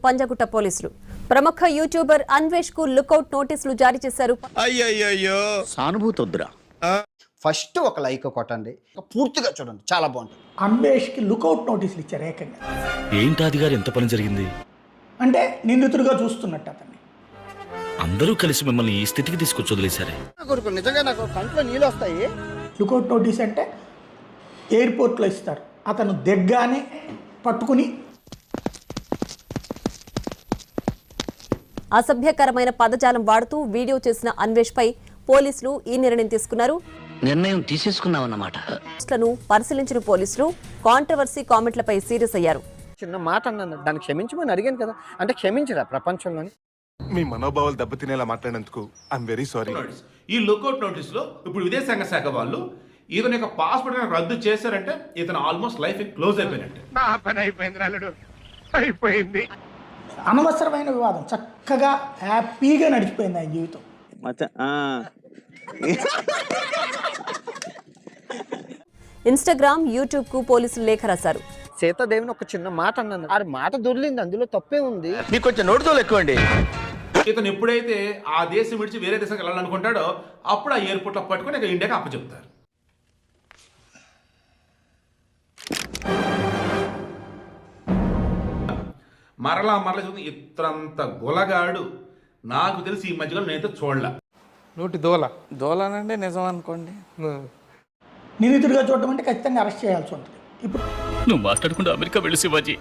పంజగుట్ట పోలీసులు ప్రముఖ యూట్యూబర్ అన్వేష్ కు లుకౌట్ నోటీసులు జారీ చేశారు. అయ్యయ్యో సానుభూతి వద్దురా. ఫస్ట్ ఒక లైక్ కొట్టండి, పూర్తిగా చూడండి, చాలా బాగుంటుంది. అన్వేష్ కి లుకౌట్ నోటీసులు ఇచ్చారు ఏకంగా. ఏంటి అది గారు, ఎంత పని జరిగింది? అంటే నిందితుడిగా చూస్తున్నట్టు అతన్ని. అందరూ కలిసి మిమ్మల్ని ఈ స్థితికి తీసుకొచ్చి వదిలేశారే. నిజంగా నాకు కంట్లో నీళ్ళు వస్తాయి. లుకౌట్ నోటీస్ అంటే ఎయిర్పోర్ట్లో ఇస్తారు. అతను దిగ్గానే పట్టుకుని అసభ్యకరమైన పదజాలం వాడుతూ వీడియో చేసిన అన్వేష్ పై పోలీసులు ఈ నిర్ణయం తీసుకున్నారు. నిర్ణయం తీసేసుకున్నావన్నమాట. పోస్టులను పరిశీలించిన పోలీసులు కాంట్రవర్సీ కామెంట్లపై సీరియస్ అయ్యారు. చిన్న మాట అన్నాను, దాన్ని క్షమించమని అడిగాను కదా, అంటే క్షమించరా ప్రపంచంలోని? మీ మనోభావాలు దెబ్బతినేలా మాట్లాడినందుకు ఐఎమ్ వెరీ సారీ. ఈ లుకౌట్ నోటీస్ లో ఇప్పుడు విదేశాంగ శాఖ వాళ్ళు ఇతని యొక్క పాస్పోర్ట్ రద్దు చేశారంటే ఇతను ఆల్మోస్ట్ లైఫ్ క్లోజ్ అయిపోయినట్టే. నా పని అయిపోయింది రాలుడు, అయిపోయింది. అనవసరమైన వివాదం చక్కగా హ్యాపీగా నడిచిపోయింది ఆయన జీవితం. ఇన్స్టాగ్రామ్, యూట్యూబ్ కు పోలీసులు లేఖ రాశారు. సీతాదేవిని ఒక చిన్న మాట అన్నాను, ఆ మాట దొరికింది, అందులో తప్పే ఉంది. మీకు కొంచెం నోటితో ఎక్కువండి. ఇతను ఎప్పుడైతే ఆ దేశం విడిచి వేరే దేశంకి వెళ్ళాలనుకుంటాడో అప్పుడు ఆ ఎయిర్పోర్ట్ లో పట్టుకొని ఇక ఇండియాకి అప్పచెప్తారు. మరలా చూసి ఇతరంత గొలగాడు నాకు తెలిసి ఈ మధ్యలో నేనైతే చూడలే. నోటి దోలనంటే నిజం అనుకోండి. నిందితుడిగా చూడటం అంటే ఖచ్చితంగా అరెస్ట్ చేయాల్సి ఉంటుంది. ఇప్పుడు నువ్వు మాట్లాడకుండా అమెరికా వెళ్ళి శివాజీ